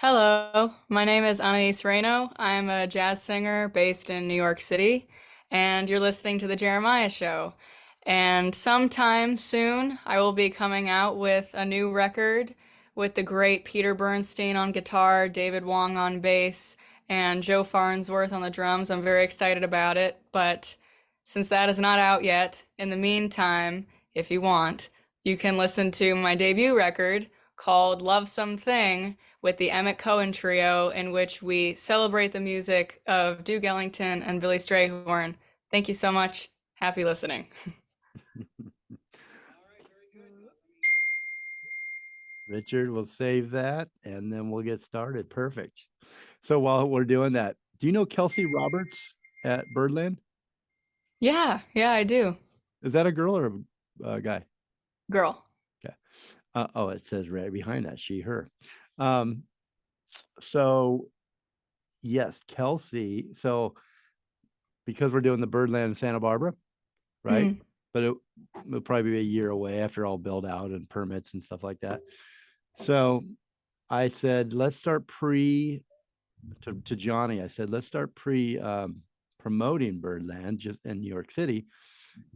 Hello, my name is Anais Reno. I'm a jazz singer based in New York City, and you're listening to The Jeremiah Show. And sometime soon, I will be coming out with a new record with the great Peter Bernstein on guitar, David Wong on bass, and Joe Farnsworth on the drums. I'm very excited about it, but since that is not out yet, in the meantime, if you want, you can listen to my debut record called Love Something with the Emmett Cohen Trio, in which we celebrate the music of Duke Ellington and Billy Strayhorn. Thank you so much. Happy listening. Richard, we'll save that and then we'll get started. Perfect. So while we're doing that, do you know Kelsey Roberts at Birdland? Yeah, I do. Is that a girl or a guy? Girl. Okay. Oh, it says right behind that, she, her. Um, so yes, Kelsey. So because we're doing the Birdland in Santa Barbara, right? Mm. But it'll probably be a year away after all build out and permits and stuff like that. So I said, let's start to Johnny. I said, let's start promoting Birdland just in New York City,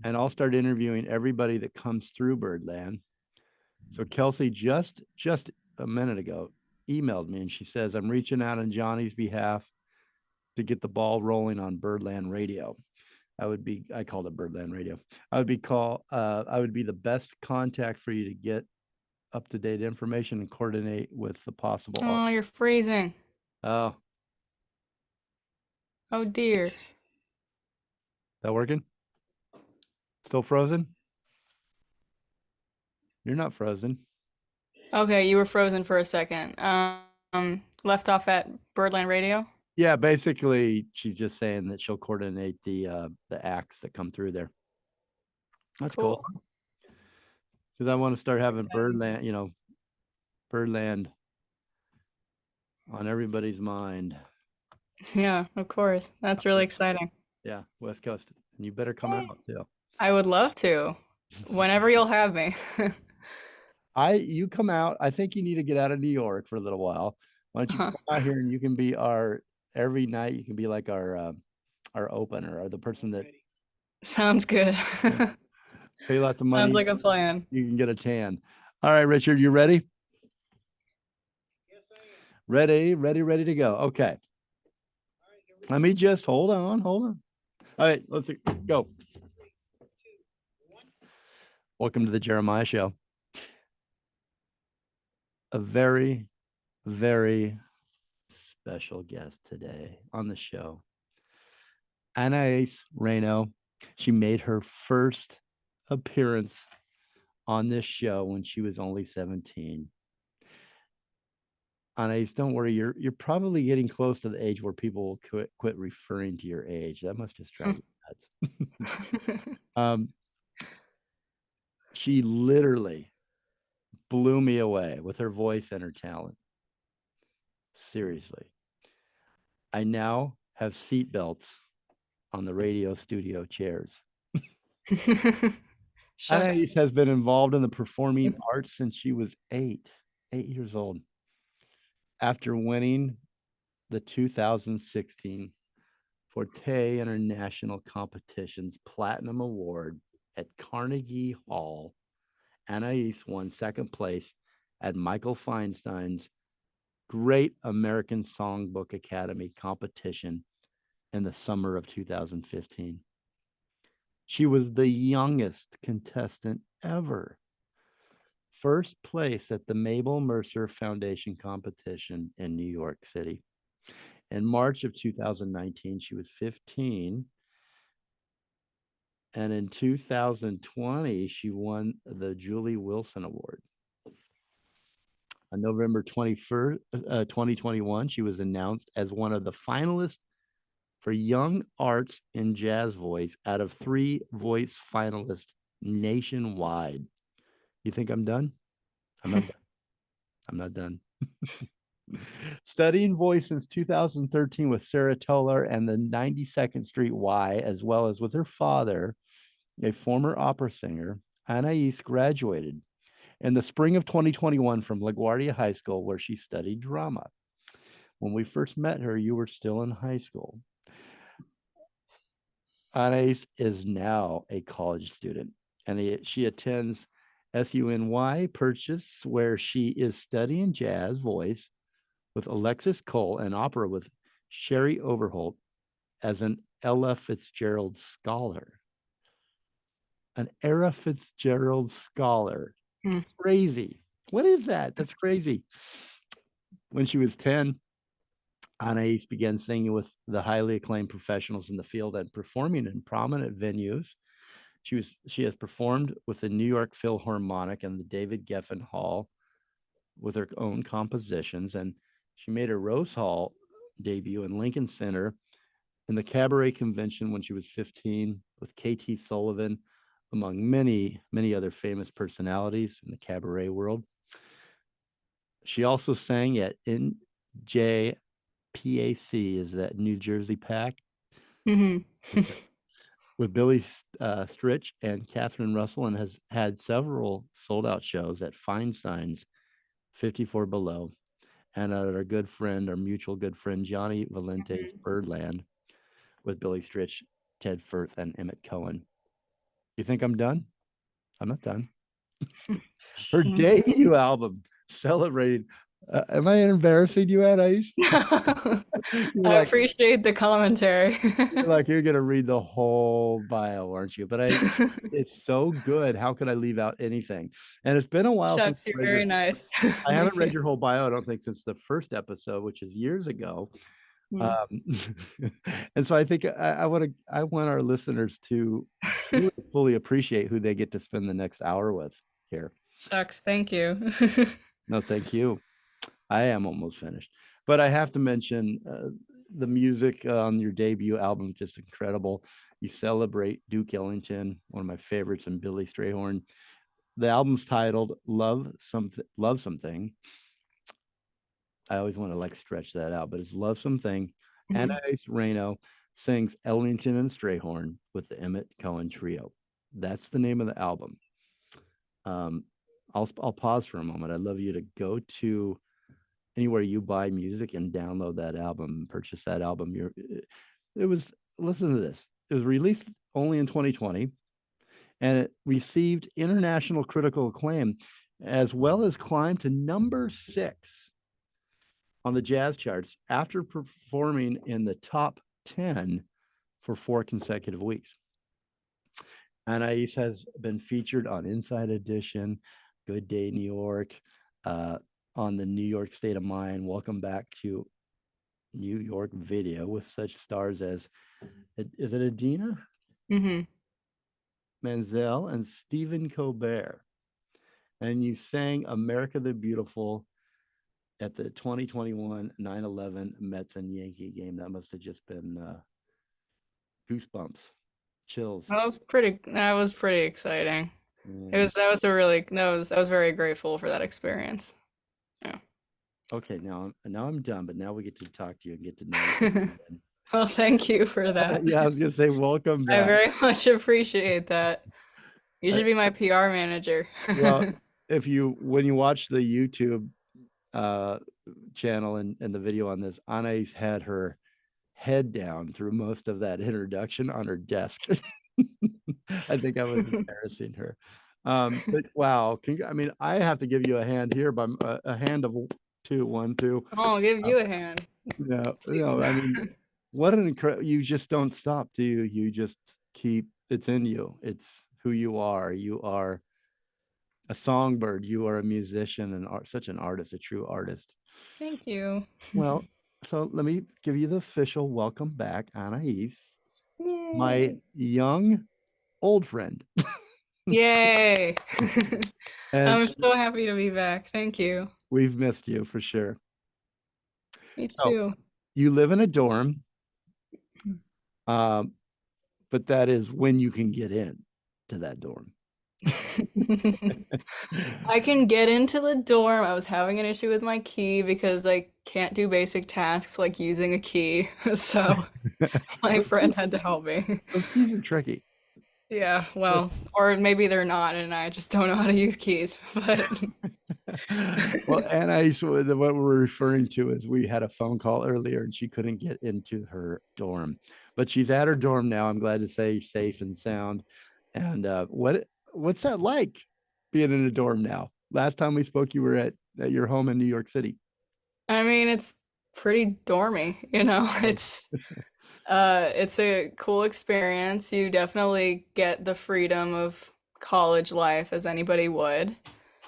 and I'll start interviewing everybody that comes through Birdland. So Kelsey just a minute ago emailed me and she says, I'm reaching out on Johnny's behalf to get the ball rolling on Birdland Radio. I called it Birdland Radio. I would be the best contact for you to get up to date information and coordinate with the possible. Oh, you're freezing. Oh, Oh dear. that working? Still frozen? You're not frozen. Okay, you were frozen for a second. Left off at Birdland Radio. Yeah, basically, she's just saying that she'll coordinate the acts that come through there. That's cool. Cool. Because I want to start having Birdland on everybody's mind. Yeah, of course. That's really exciting. Yeah, West Coast. And you better come out too. I would love to. Whenever you'll have me. You come out. I think you need to get out of New York for a little while. Why don't you come out here and you can be our every night, you can be like our opener or the person that Sounds good. pay lots of money. Sounds like a plan. You can get a tan. All right, Richard, you ready? Ready to go. Okay. Let me just hold on. All right, let's go. Welcome to the Jeremiah Show. A very, very special guest today on the show. Anais Reno. She made her first appearance on this show when she was only 17. Anais, don't worry, you're probably getting close to the age where people will quit referring to your age. That must just drive you nuts. She literally blew me away with her voice and her talent. Seriously. I now have seatbelts on the radio studio chairs. Anais has been involved in the performing arts since she was 8 years old. After winning the 2016 Forte International Competition's Platinum Award at Carnegie Hall, Anais won second place at Michael Feinstein's Great American Songbook Academy competition in the summer of 2015. She was the youngest contestant ever. First place at the Mabel Mercer Foundation competition in New York City. In March of 2019, she was 15. And in 2020, she won the Julie Wilson Award. On November 21st, 2021, she was announced as one of the finalists for Young Arts in Jazz Voice out of 3 voice finalists nationwide. You think I'm done? I'm not done. I'm not done. Studying voice since 2013 with Sarah Tolar and the 92nd Street Y, as well as with her father, a former opera singer, Anais graduated in the spring of 2021 from LaGuardia High School, where she studied drama. When we first met her, you were still in high school. Anais is now a college student, and she attends SUNY Purchase, where she is studying jazz voice with Alexis Cole and opera with Sherry Overholt as an Ella Fitzgerald scholar. An Ella Fitzgerald scholar. Mm. Crazy. What is that? That's crazy. When she was 10, Anais began singing with the highly acclaimed professionals in the field and performing in prominent venues. She has performed with the New York Philharmonic and the David Geffen Hall with her own compositions, and she made her Rose Hall debut in Lincoln Center in the Cabaret Convention when she was 15 with KT Sullivan, among many, many other famous personalities in the cabaret world. She also sang at NJPAC, is that New Jersey PAC? Hmm. Okay. With Billy Stritch and Catherine Russell, and has had several sold out shows at Feinstein's 54 Below and at our good friend, our mutual good friend, Johnny Valente's Birdland with Billy Stritch, Ted Firth, and Emmett Cohen. You think I'm done? I'm not done. Her debut album celebrating. Am I embarrassing you, Anaïs? You're I like, appreciate the commentary. you're gonna read the whole bio, aren't you? But it's so good. How could I leave out anything? And it's been a while since Shucks, you're very nice. I haven't read your whole bio, I don't think, since the first episode, which is years ago. Mm. Um, and so I think I want our listeners to really fully appreciate who they get to spend the next hour with here. Shucks, thank you. No, thank you. I am almost finished, but I have to mention the music on your debut album is just incredible. You celebrate Duke Ellington, one of my favorites, and Billy Strayhorn. The album's titled "Love Something." I always want to like stretch that out, but it's "Love Something." Mhm. Anais Reno sings Ellington and Strayhorn with the Emmett Cohen Trio. That's the name of the album. I'll pause for a moment. I'd love you to go to anywhere you buy music and download that album and purchase that album. It was, listen to this. It was released only in 2020, and it received international critical acclaim, as well as climbed to number 6 on the jazz charts after performing in the top 10 for 4 consecutive weeks. Anais has been featured on Inside Edition, Good Day New York, on the New York State of Mind, Welcome Back to New York video with such stars as, is it Adina Menzel and Stephen Colbert? And you sang America the Beautiful at the 2021 9/11 Mets and Yankee game. That must have just been goosebumps, chills. That was pretty exciting. Yeah. I was very grateful for that experience. Yeah. Okay, now I'm done, but now we get to talk to you and get to know you. Well, thank you for that. Yeah, I was gonna say welcome I back. very much appreciate that. You should be my PR manager. Well, when you watch the YouTube channel and the video on this, Anais had her head down through most of that introduction on her desk. I think I was embarrassing her. But wow, I mean, I have to give you a hand here by a hand of 2, 1, 2. I'll give you a hand. No, I mean, what an incredible, you just don't stop, do you? You just keep, it's in you. It's who you are. You are a songbird. You are a musician and such an artist, a true artist. Thank you. Well, so let me give you the official welcome back, Anais, my Yay. young old friend. Yay. And I'm so happy to be back. Thank you. we've missed you for sure. Me So too. you live in a dorm, but that is when you can get in to that dorm. I can get into the dorm. I was having an issue with my key because I can't do basic tasks like using a key. So my friend had to help me. Those keys are tricky. Yeah, well, or maybe they're not, and I just don't know how to use keys. But Well, Anais, what we're referring to is we had a phone call earlier and she couldn't get into her dorm, but she's at her dorm now. I'm glad to say safe and sound. And what's that like being in a dorm now? Last time we spoke, you were at your home in New York City. I mean, it's pretty dormy, you know. It's a cool experience. You definitely get the freedom of college life as anybody would,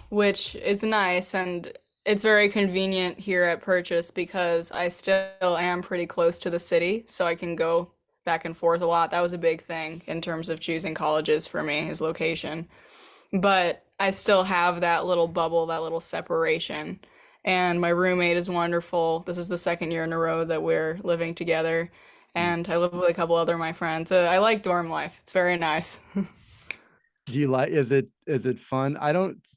which is nice, and it's very convenient here at Purchase because I still am pretty close to the city, so I can go back and forth a lot. That was a big thing in terms of choosing colleges for me, is location. But I still have that little bubble, that little separation. And my roommate is wonderful. This is the second year in a row that we're living together. And I live with a couple other of my friends. I like dorm life. It's very nice. Do you like, is it fun?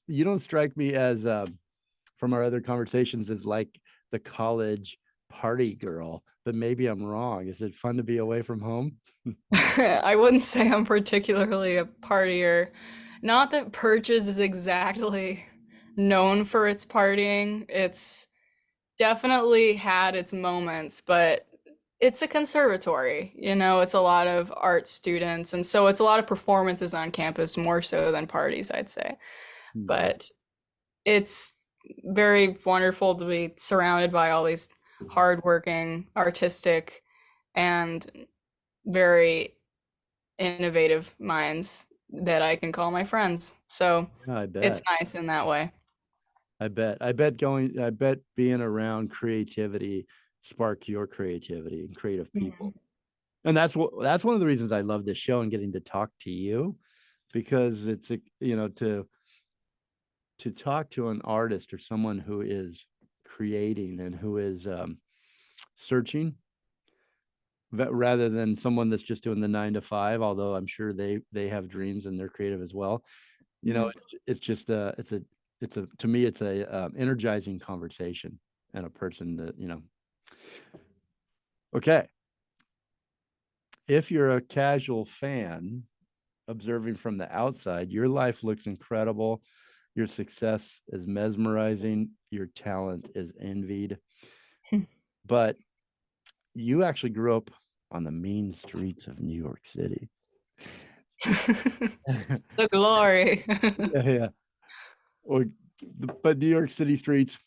You don't strike me as from our other conversations as like the college party girl, but maybe I'm wrong. Is it fun to be away from home? I wouldn't say I'm particularly a partier. Not that Purchase is exactly known for its partying. It's definitely had its moments, but it's a conservatory. You know, it's a lot of art students, and so it's a lot of performances on campus more so than parties, I'd say. Mhm. But it's very wonderful to be surrounded by all these hardworking, artistic, and very innovative minds that I can call my friends. So Yeah, I it's bet. nice in that way. I bet being around creativity spark your creativity and creative people. Mhm. And that's one of the reasons I love this show and getting to talk to you, because it's a, to talk to an artist or someone who is creating and who is searching, rather than someone that's just doing the 9 to 5, although I'm sure they have dreams and they're creative as well. Yeah. It's just it's a to me it's a energizing conversation and a person that, okay, if you're a casual fan observing from the outside, your life looks incredible, your success is mesmerizing, your talent is envied, but you actually grew up on the mean streets of New York City. The glory. Yeah, yeah. Or, but New York City streets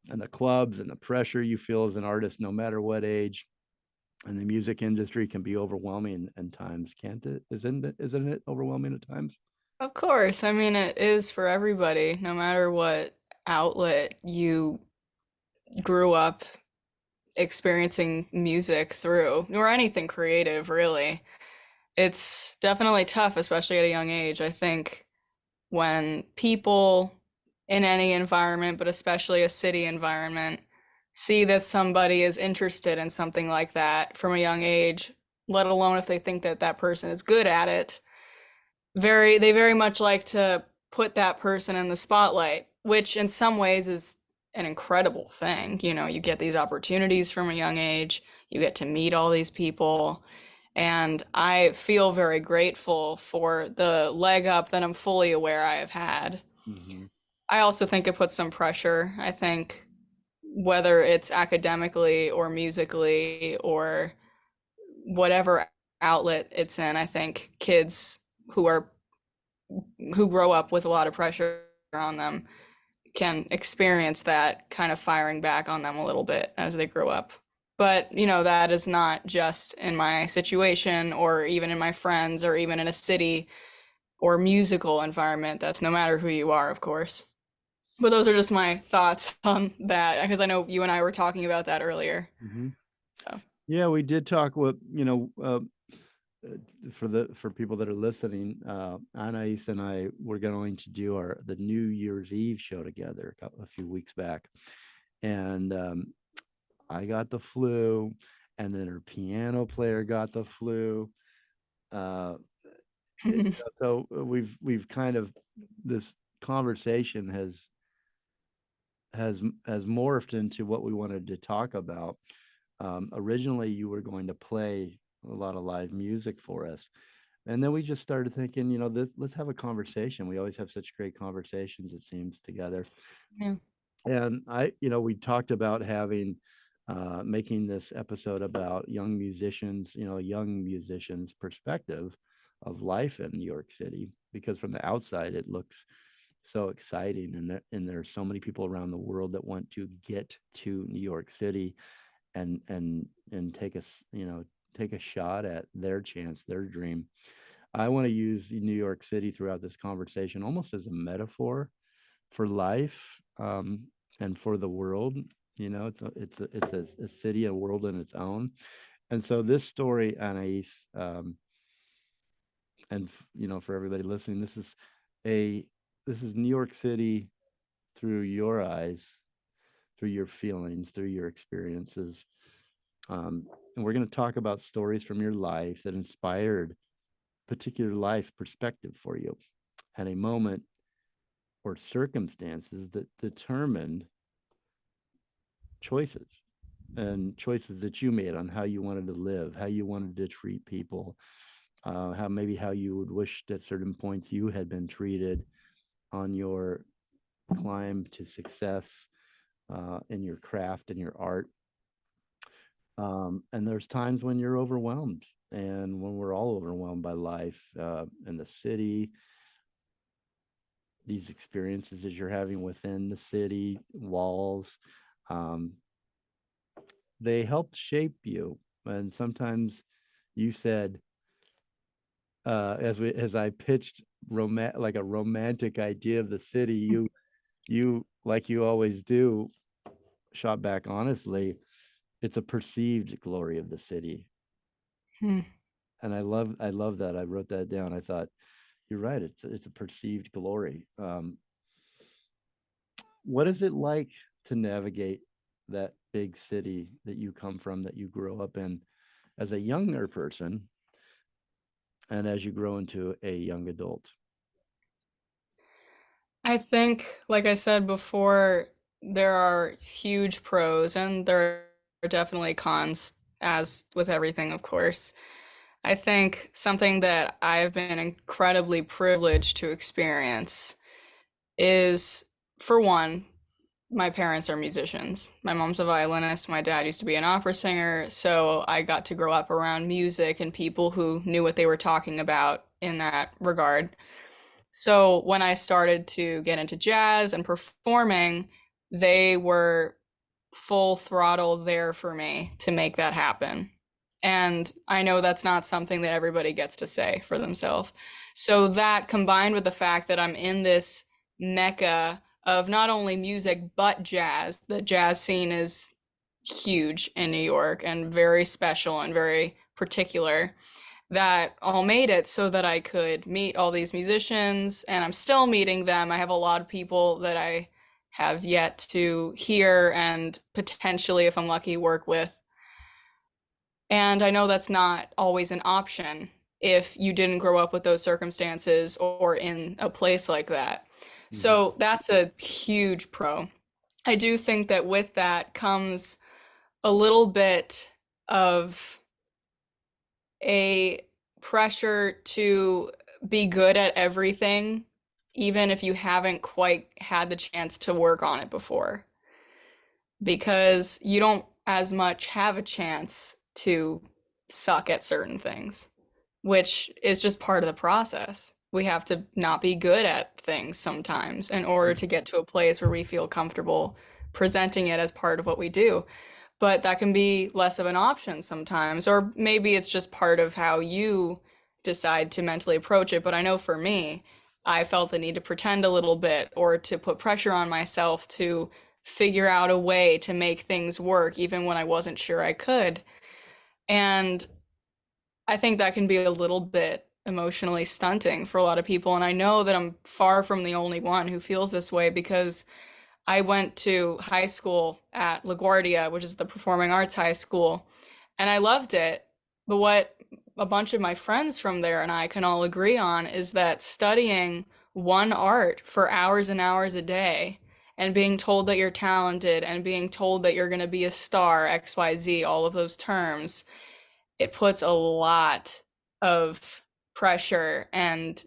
and the clubs and the pressure you feel as an artist, no matter what age, and the music industry can be overwhelming at times, can't it? Isn't it overwhelming at times? Of course. I mean, it is for everybody, no matter what outlet you grew up experiencing music through, or anything creative, really. It's definitely tough, especially at a young age. I think when people in any environment, but especially a city environment, see that somebody is interested in something like that from a young age, let alone if they think that that person is good at it, they very much like to put that person in the spotlight, which in some ways is an incredible thing. You know, you get these opportunities from a young age, you get to meet all these people, and I feel very grateful for the leg up that I'm fully aware I have had. Mm-hmm. I also think it puts some pressure. I think whether it's academically or musically or whatever outlet it's in, I think kids who are who grow up with a lot of pressure on them can experience that kind of firing back on them a little bit as they grow up. But, you know, that is not just in my situation or even in my friends or even in a city or musical environment. That's no matter who you are, of course. But those are just my thoughts on that because I know you and I were talking about that earlier. Mm-hmm. So. Yeah, we did talk with, for people that are listening, Anais and I were going to do the New Year's Eve show together a few weeks back, and I got the flu, and then her piano player got the flu. Uh, so we've kind of, this conversation has morphed into what we wanted to talk about. Originally, you were going to play a lot of live music for us, And then we just started thinking, let's have a conversation. We always have such great conversations, it seems, together. Yeah. And we talked about making this episode about young musicians, young musicians' perspective of life in New York City, because from the outside it looks so exciting, and there's so many people around the world that want to get to New York City and take a shot at their chance, their dream. I want to use New York City throughout this conversation almost as a metaphor for life, and for the world. It's a city, a world in its own. And so this story, Anais, and for everybody listening, this is New York City through your eyes, through your feelings, through your experiences. And we're going to talk about stories from your life that inspired particular life perspective for you, at a moment or circumstances that determined choices that you made on how you wanted to live, how you wanted to treat people, how you would wish at certain points you had been treated on your climb to success, in your craft and your art. And there's times when you're overwhelmed, and when we're all overwhelmed by life, in the city, these experiences that you're having within the city walls, um, they help shape you. And sometimes you said, as I pitched like a romantic idea of the city, you like you always do, shot back honestly. It's a perceived glory of the city. Hmm. And I love that. I wrote that down. I thought, you're right. It's a perceived glory. What is it like to navigate that big city that you come from, that you grow up in, as a younger person, and as you grow into a young adult? I think, like I said before, there are huge pros and there are definitely cons, as with everything, of course. I think something that I've been incredibly privileged to experience is, for one, my parents are musicians. My mom's a violinist. My dad used to be an opera singer. So I got to grow up around music and people who knew what they were talking about in that regard. So when I started to get into jazz and performing, they were full throttle there for me to make that happen. And I know that's not something that everybody gets to say for themselves. So that combined with the fact that I'm in this mecca of not only music but jazz, the jazz scene is huge in New York and very special and very particular, that all made it so that I could meet all these musicians, and I'm still meeting them. I have a lot of people that I have yet to hear and potentially, if I'm lucky, work with. And I know that's not always an option if you didn't grow up with those circumstances or in a place like that. Mhm. So that's a huge pro. I do think that with that comes a little bit of a pressure to be good at everything, even if you haven't quite had the chance to work on it before, because you don't as much have a chance to suck at certain things, which is just part of the process. We have to not be good at things sometimes in order to get to a place where we feel comfortable presenting it as part of what we do. But that can be less of an option sometimes, or maybe it's just part of how you decide to mentally approach it. But I know for me, I felt the need to pretend a little bit or to put pressure on myself to figure out a way to make things work, even when I wasn't sure I could. And I think that can be a little bit emotionally stunting for a lot of people. And I know that I'm far from the only one who feels this way because I went to high school at LaGuardia, which is the performing arts high school, and I loved it. But what a bunch of my friends from there and I can all agree on is that studying one art for hours and hours a day and being told that you're talented and being told that you're going to be a star, XYZ, all of those terms, it puts a lot of pressure and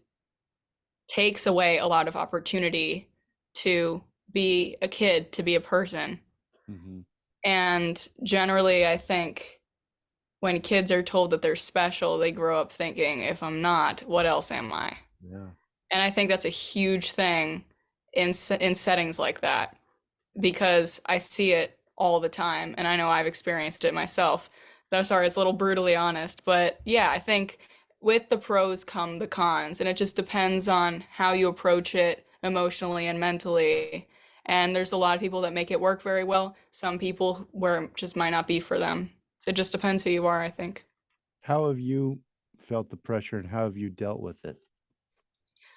takes away a lot of opportunity to be a kid, to be a person. Mm-hmm. And generally, I think when kids are told that they're special, they grow up thinking, if I'm not, what else am I? Yeah. And I think that's a huge thing in settings like that because I see it all the time and I know I've experienced it myself. I'm sorry, it's a little brutally honest, but yeah, I think with the pros come the cons, and it just depends on how you approach it emotionally and mentally. And there's a lot of people that make it work very well, some people where it just might not be for them. It just depends who you are, I think. How have you felt the pressure and how have you dealt with it?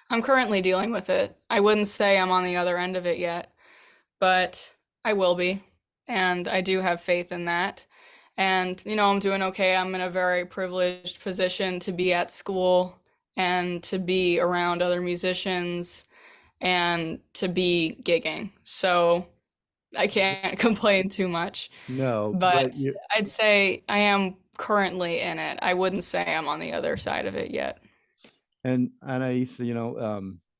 I'm currently dealing with it. I wouldn't say I'm on the other end of it yet, but I will be. And I do have faith in that. And, I'm doing okay. I'm in a very privileged position to be at school and to be around other musicians and to be gigging. So I can't complain too much. No, But but you I'd say I am currently in it. I wouldn't say I'm on the other side of it yet. and Anais,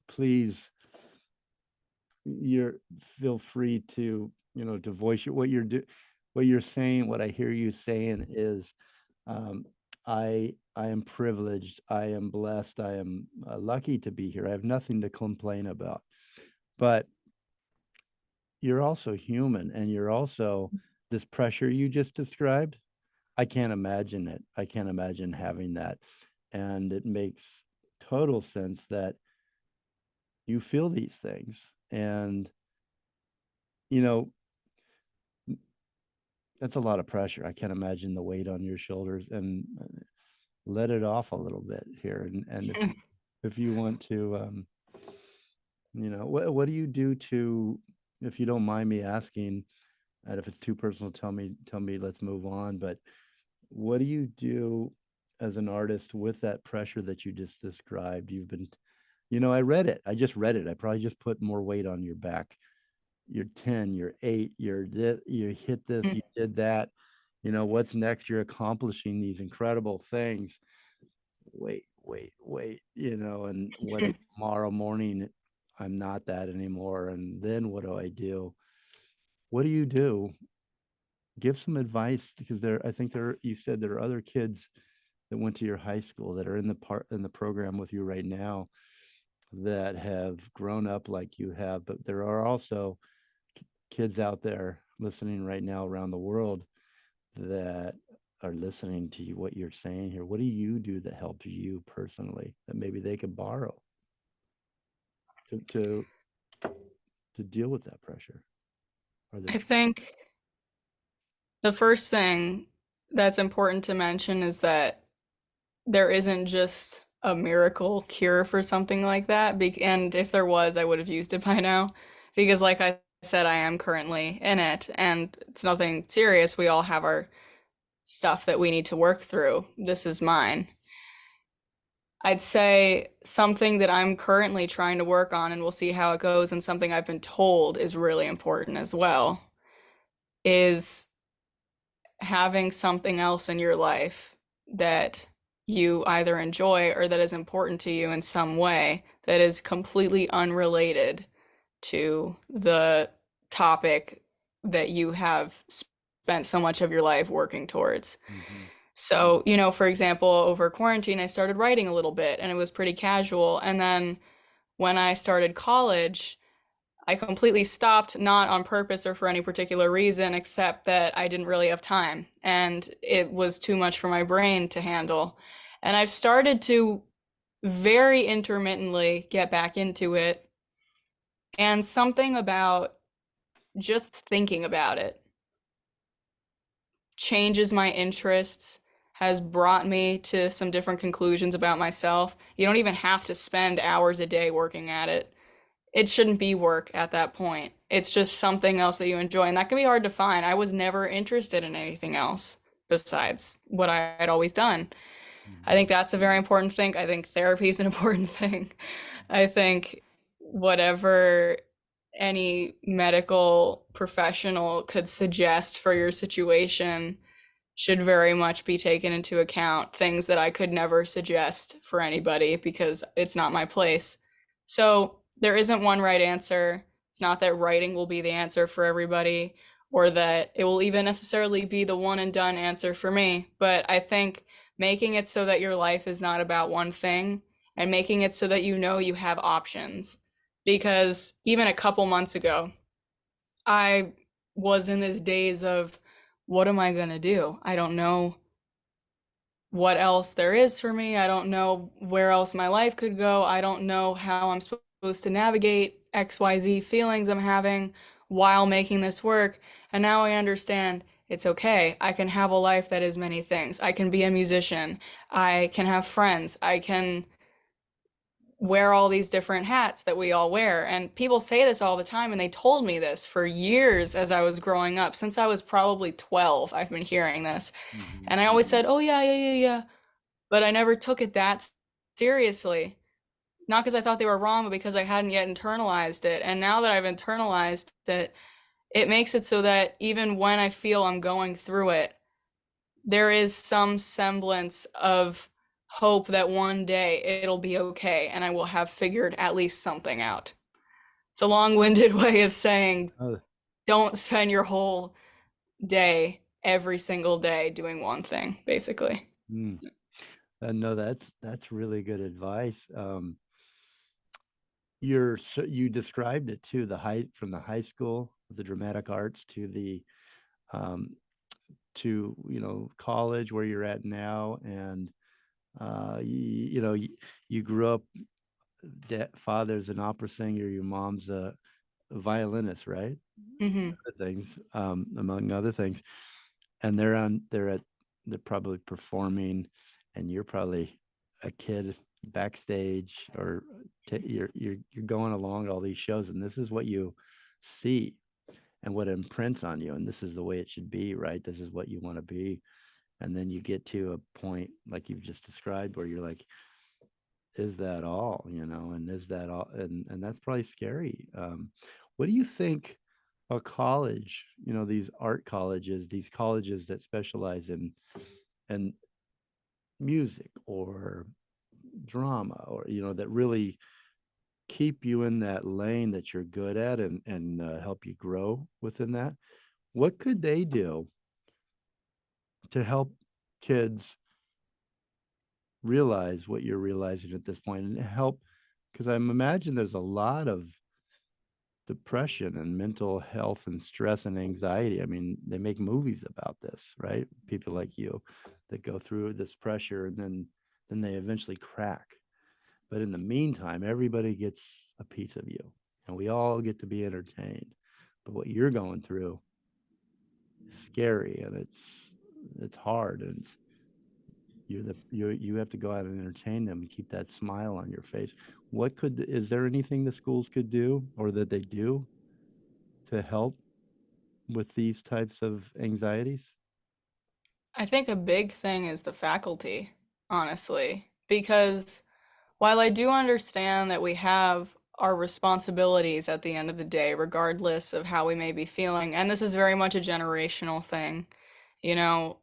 please, you're feel free to, to voice what you're saying. What I hear you saying is, um, I am privileged. I am blessed. I am lucky to be here. I have nothing to complain about. But you're also human, and you're also this pressure you just described. I can't imagine it. I can't imagine having that. And it makes total sense that you feel these things. And, you know, that's a lot of pressure. I can't imagine the weight on your shoulders, and let it off a little bit here. And if you want to, what do you do to, if you don't mind me asking, and if it's too personal, tell me, let's move on. But what do you do as an artist with that pressure that you just described? You've been, I read it. I just read it. I probably just put more weight on your back. You're 10, you're 8, you hit this, you did that. What's next? You're accomplishing these incredible things. Wait, and what if tomorrow morning I'm not that anymore? And then what do I do? What do you do? Give some advice, because I think you said there are other kids that went to your high school that are in the program with you right now that have grown up like you have, but there are also kids out there listening right now around the world that are listening to you, what you're saying here. What do you do that helps you personally that maybe they could borrow to to deal with that pressure? Are there I think the first thing that's important to mention is that there isn't just a miracle cure for something like that. And if there was, I would have used it by now. Because, like I said, I am currently in it, and it's nothing serious. We all have our stuff that we need to work through. This is mine. I'd say something that I'm currently trying to work on, and we'll see how it goes, and something I've been told is really important as well, is having something else in your life that you either enjoy or that is important to you in some way that is completely unrelated to the topic that you have spent so much of your life working towards. Mhm. So, for example, over quarantine, I started writing a little bit and it was pretty casual. And then when I started college, I completely stopped, not on purpose or for any particular reason, except that I didn't really have time and it was too much for my brain to handle. And I've started to very intermittently get back into it. And something about just thinking about it changes my interests, has brought me to some different conclusions about myself. You don't even have to spend hours a day working at it. It shouldn't be work at that point. It's just something else that you enjoy, and that can be hard to find. I was never interested in anything else besides what I had always done. I Mhm. think that's a very important thing. I think therapy is an important thing. I think whatever any medical professional could suggest for your situation should very much be taken into account, things that I could never suggest for anybody because it's not my place. So there isn't one right answer. It's not that writing will be the answer for everybody or that it will even necessarily be the one and done answer for me. But I think making it so that your life is not about one thing and making it so that you know you have options. Because even a couple months ago, I was in this daze of what am I going to do? I don't know what else there is for me. I don't know where else my life could go. I don't know how I'm supposed to navigate XYZ feelings I'm having while making this work. And now I understand it's okay. I can have a life that is many things. I can be a musician. I can have friends. I can wear all these different hats that we all wear. And people say this all the time, and they told me this for years as I was growing up. Since I was probably 12, I've been hearing this. Mhm. And I always said, oh, yeah, yeah, yeah, yeah. But I never took it that seriously. Not because I thought they were wrong, but because I hadn't yet internalized it. And now that I've internalized it, it makes it so that even when I feel I'm going through it, there is some semblance of hope that one day it'll be okay and I will have figured at least something out. It's a long-winded way of saying Oh, don't spend your whole day every single day doing one thing, basically. mm. No, that's really good advice. You described it too, from the high school, the dramatic arts um, to college where you're at now, and you grew up. Father's an opera singer, your mom's a violinist, right? Mm-hmm. Other things, among other things, and they're probably performing, and you're probably a kid backstage, or you're going along to all these shows, and this is what you see and what imprints on you, and this is the way it should be, right? This is what you want to be, and then you get to a point like you've just described where you're like, is that all, and is that all, and that's probably scary. What do you think a college, these art colleges, these colleges that specialize in music or drama, or that really keep you in that lane that you're good at, and help you grow within that, what could they do to help kids realize what you're realizing at this point, and help, because I'm imagine there's a lot of depression and mental health and stress and anxiety. I mean, they make movies about this, right? People like you that go through this pressure, and then they eventually crack. But in the meantime, everybody gets a piece of you, and we all get to be entertained. But what you're going through is scary, and it's hard, and you have to go out and entertain them and keep that smile on your face. Is there anything the schools could do, or that they do, to help with these types of anxieties? I think a big thing is the faculty, honestly, because while I do understand that we have our responsibilities at the end of the day, regardless of how we may be feeling, and this is very much a generational thing, you know,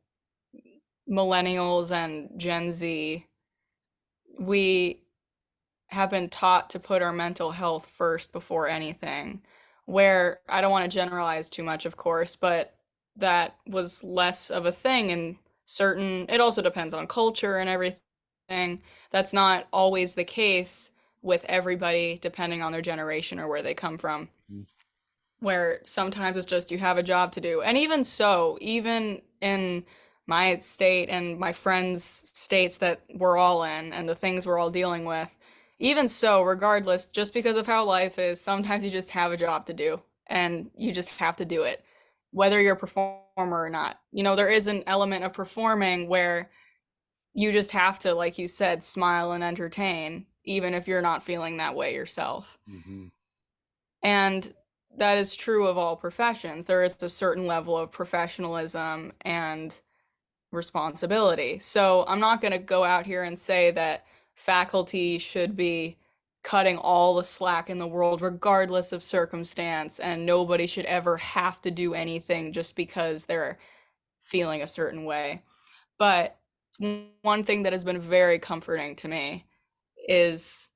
millennials and Gen Z, we have been taught to put our mental health first before anything. Where I don't want to generalize too much, of course, but that was less of a thing in certain, it also depends on culture and everything. That's not always the case with everybody, depending on their generation or where they come from, Mm. where sometimes it's just you have a job to do. And even so, even in my state and my friends' states that we're all in and the things we're all dealing with, even so, regardless, just because of how life is, sometimes you just have a job to do and you just have to do it, whether you're a performer or not. There is an element of performing where you just have to, like you said, smile and entertain, even if you're not feeling that way yourself. Mm-hmm. And that is true of all professions. There is a certain level of professionalism and responsibility. So I'm not going to go out here and say that faculty should be cutting all the slack in the world, regardless of circumstance, and nobody should ever have to do anything just because they're feeling a certain way. But one thing that has been very comforting to me is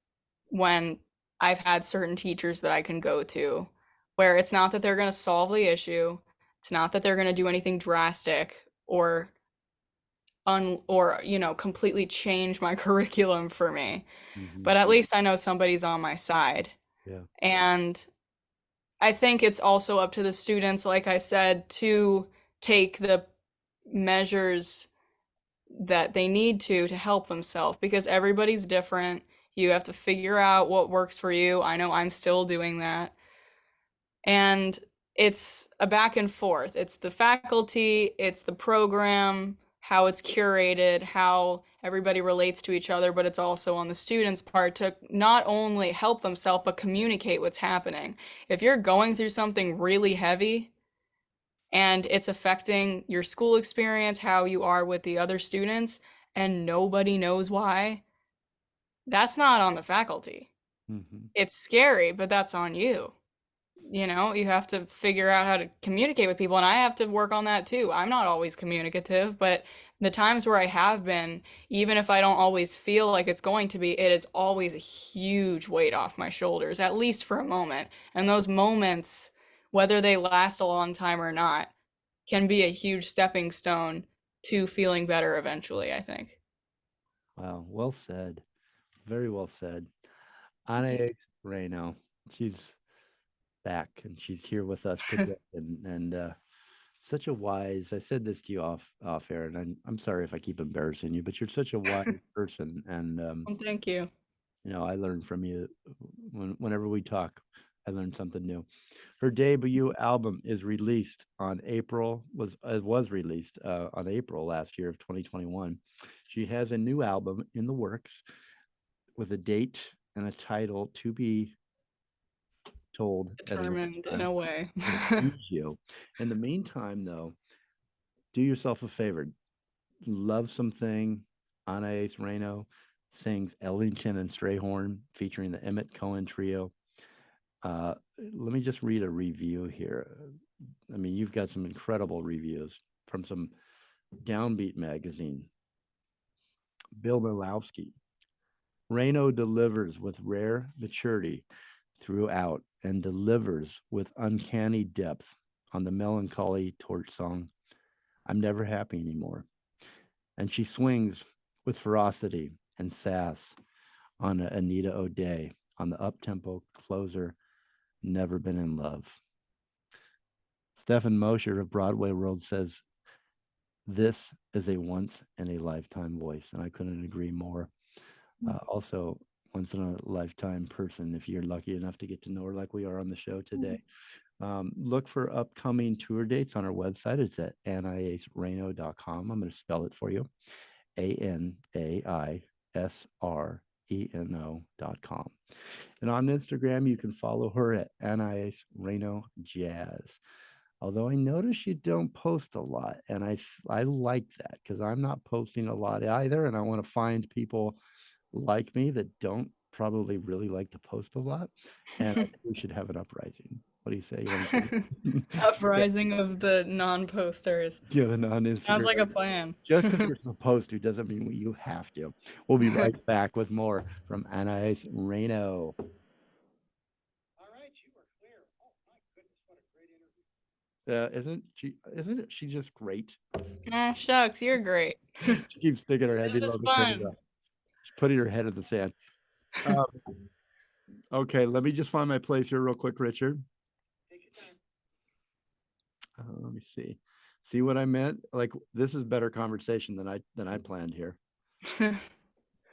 when I've had certain teachers that I can go to where it's not that they're going to solve the issue, it's not that they're going to do anything drastic or completely change my curriculum for me, Mm-hmm. but at least I know somebody's on my side. Yeah. And I think it's also up to the students, like I said, to take the measures that they need to help themselves because everybody's different. You have to figure out what works for you. I know I'm still doing that. And it's a back and forth. It's the faculty, it's the program, how it's curated, how everybody relates to each other, but it's also on the students' part to not only help themselves, but communicate what's happening. If you're going through something really heavy and it's affecting your school experience, how you are with the other students, and nobody knows why, that's not on the faculty. Mm-hmm. It's scary, but that's on you. You have to figure out how to communicate with people, and I have to work on that too. I'm not always communicative, but the times where I have been, even if I don't always feel like it's going to be, it is always a huge weight off my shoulders, at least for a moment. And those moments, whether they last a long time or not, can be a huge stepping stone to feeling better eventually, I think. Wow. Well said. Very well said. Thank you. Anais Reno. She's back and she's here with us today. And such a wise, I said this to you off air, and I'm sorry if I keep embarrassing you, but you're such a wise person. And Well, thank you. I learn from you whenever we talk. I learn something new. Her debut album is released on April was released on April last year of 2021. She has a new album in the works with a date and a title to be told at a later Determined in time. a way. I'm going to tease you. In the meantime, though, do yourself a favor. Love Something. Anais Reno sings Ellington and Strayhorn featuring the Emmett Cohen Trio. Let me just read a review here. I mean, you've got some incredible reviews from some downbeat magazine. Bill Milowski. Reno delivers with rare maturity throughout and delivers with uncanny depth on the melancholy torch song, I'm Never Happy Anymore. And she swings with ferocity and sass on Anita O'Day on the up-tempo closer, Never Been in Love. Stephen Mosher of Broadway World says, this is a once in a lifetime voice. And I couldn't agree more. Also, once in a lifetime person, if you're lucky enough to get to know her like we are on the show today. Look for upcoming tour dates on our website. It's at anaisreno.com. I'm going to spell it for you. ANAISRENO.com. And on Instagram, you can follow her at Anais Reno Jazz. Although I notice you don't post a lot, and I like that because I'm not posting a lot either, and I want to find people like me that don't probably really like to post a lot, and I think we should have an uprising. What do you say? You want to Uprising of the non-posters. give it on Sounds Instagram? like a plan. Just because you're supposed to doesn't mean you have to. We'll be right back with more from Anais Reno. Isn't it? She just great. Ah, shucks, you're great. She keeps sticking her head This is below the fun. camera. She's putting her head in the sand. Um, okay, let me just find my place here real quick, Richard. Let me see. See what I meant? Like this is better conversation than I planned here. No,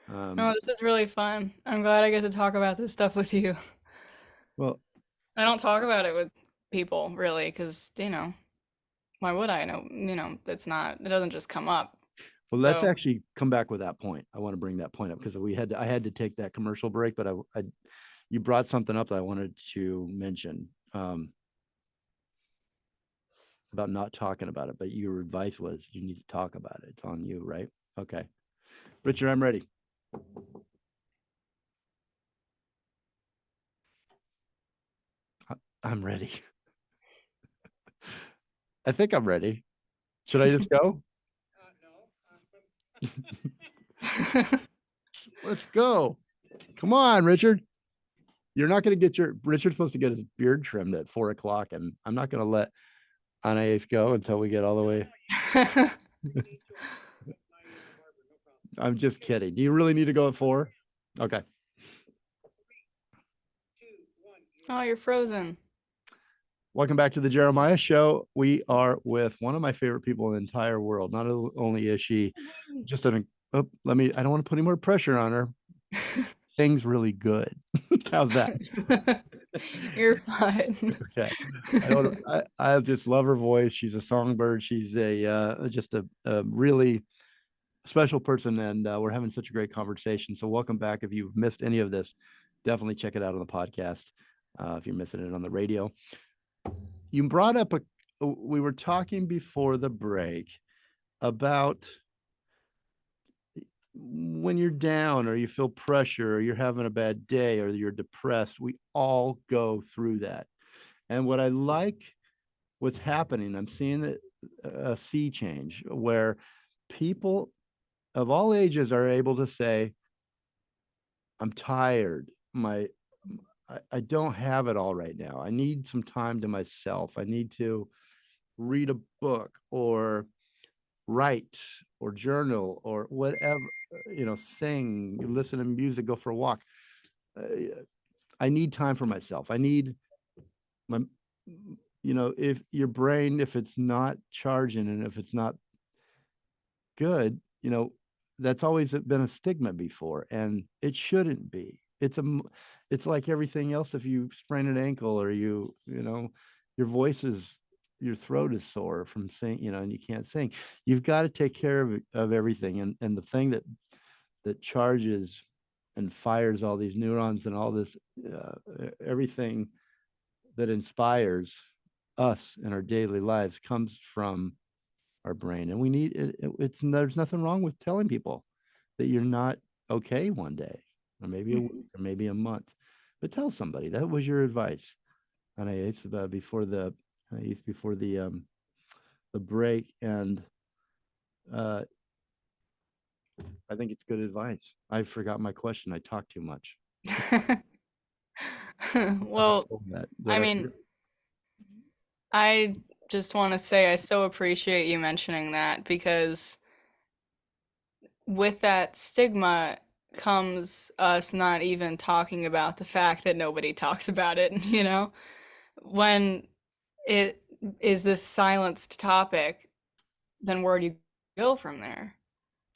Um, this is really fun. I'm glad I get to talk about this stuff with you. well, I don't talk about it with people really, because why would I know? It doesn't just come up. let's So, actually come back with that point. I want to bring that point up because I had to take that commercial break, but you brought something up that I wanted to mention about not talking about it. But your advice was you need to talk about it. It's on you, right? Okay, Richard, I'm ready. I'm ready. I think I'm ready. Should I just go? Let's go. Come on, Richard. You're not going to get Richard's supposed to get his beard trimmed at 4 o'clock, and I'm not going to let Anais go until we get all the way. I'm just kidding. Do you really need to go at 4? Okay. Oh, you're frozen. Welcome back to the Jeremiah Show. We are with one of my favorite people in the entire world. Not only is she just I don't want to put any more pressure on her. Sings really good. How's that? You're fine. Okay. I just love her voice. She's a songbird. She's just a really special person, and we're having such a great conversation. So welcome back. If you've missed any of this, definitely check it out on the podcast. If you're missing it on the radio, you brought up we were talking before the break about when you're down or you feel pressure or you're having a bad day or you're depressed. We all go through that. And what I like what's happening, I'm seeing a sea change where people of all ages are able to say, I'm tired. I don't have it all right now. I need some time to myself. I need to read a book or write or journal or whatever, sing, listen to music, go for a walk. I need time for myself. I need my, if your brain, if it's not charging and if it's not good, that's always been a stigma before, and it shouldn't be. It's like everything else. If you sprain an ankle or your throat is sore from singing, and you can't sing, you've got to take care of everything. And the thing that charges and fires all these neurons and all this, everything that inspires us in our daily lives comes from our brain. And we need it. There's nothing wrong with telling people that you're not okay one day, or maybe a week, or maybe a month, but tell somebody. That was your advice, Anais, before the break, and I think it's good advice. I forgot my question. I talk too much. Well, I mean, I just want to say I so appreciate you mentioning that, because with that stigma comes us not even talking about the fact that nobody talks about it, When it is this silenced topic, then where do you go from there?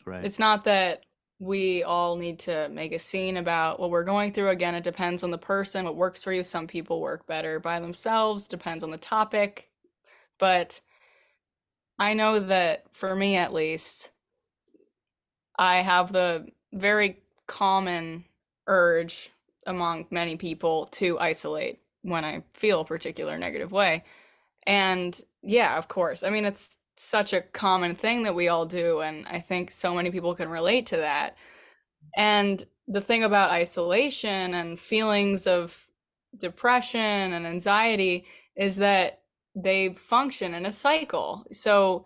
Right. It's not that we all need to make a scene about what we're going through. Again, it depends on the person, what works for you. Some people work better by themselves, depends on the topic. But I know that for me, at least, I have the very common urge among many people to isolate when I feel a particular negative way. And yeah, of course. I mean, it's such a common thing that we all do, and I think so many people can relate to that. And the thing about isolation and feelings of depression and anxiety is that they function in a cycle. So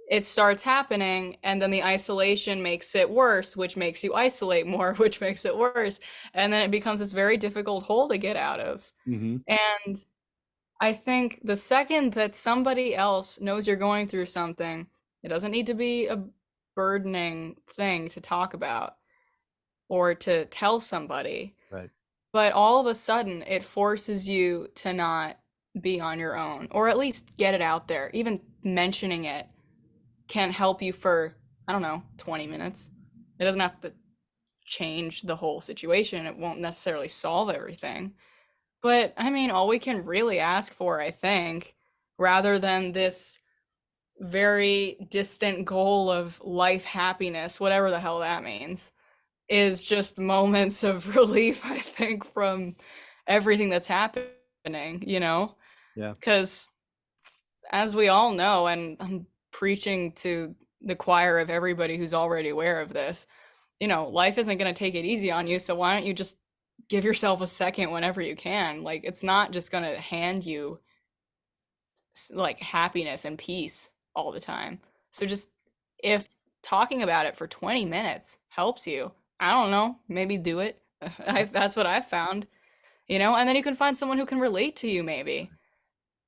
it starts happening, and then the isolation makes it worse, which makes you isolate more, which makes it worse. And then it becomes this very difficult hole to get out of. Mm-hmm. And I think the second that somebody else knows you're going through something, it doesn't need to be a burdening thing to talk about or to tell somebody. Right. But all of a sudden, it forces you to not be on your own, or at least get it out there. Even mentioning it can help you for, I don't know, 20 minutes. It doesn't have to change the whole situation. It won't necessarily solve everything. But I mean, all we can really ask for, I think, rather than this very distant goal of life happiness, whatever the hell that means, is just moments of relief, I think, from everything that's happening, Yeah. Because as we all know, and I'm preaching to the choir of everybody who's already aware of this, life isn't going to take it easy on you. So why don't you just give yourself a second whenever you can? Like, it's not just going to hand you like happiness and peace all the time. So just if talking about it for 20 minutes helps you, I don't know, maybe do it. That's what I've found, and then you can find someone who can relate to you maybe.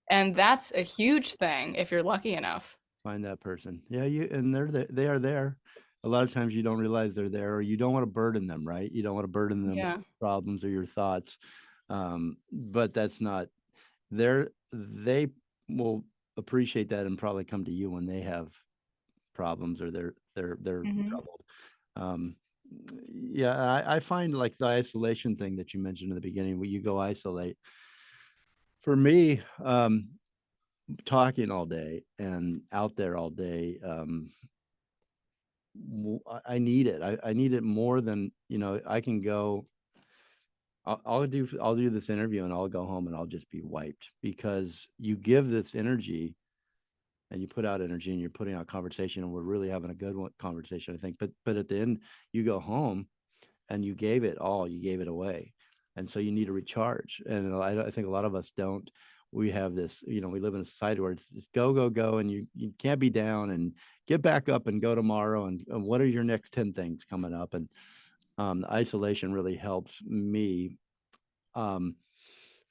And that's a huge thing if you're lucky enough. Find that person. Yeah, and they are there. A lot of times you don't realize they're there, or you don't want to burden them, right? You don't want to burden them Yeah. with problems or your thoughts. But that's not they will appreciate that and probably come to you when they have problems or they're Hmm. troubled. Um, yeah, I find like the isolation thing that you mentioned in the beginning, where you go isolate. For me, talking all day and out there all day, I need it. I need it more than, I can go. I'll do this interview and I'll go home and I'll just be wiped, because you give this energy and you put out energy and you're putting out conversation, and we're really having a good conversation, I think. But at the end, you go home and you gave it all, you gave it away, and so you need to recharge. And I think a lot of us don't. We have this, we live in a society where it's just go go go, and you can't be down, and get back up and go tomorrow, and what are your next 10 things coming up. And isolation really helps me. um,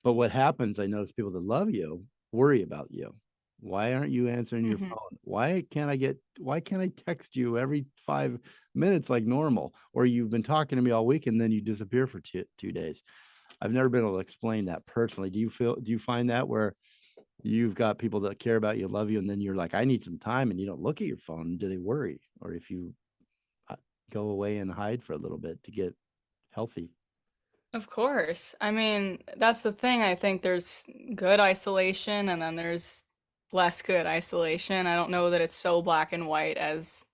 but what happens, I notice people that love you worry about you. Why aren't you answering your Hmm. phone? Why can't I text you every 5 minutes like normal? Or you've been talking to me all week and then you disappear for 2 days. I've never been able to explain that personally. Do you find that where you've got people that care about you, love you, and then you're like, I need some time, and you don't look at your phone? Do they worry? Or if you uh, go away and hide for a little bit to get healthy? Of course. I mean, that's the thing. I think there's good isolation and then there's less good isolation. I don't know that it's so black and white as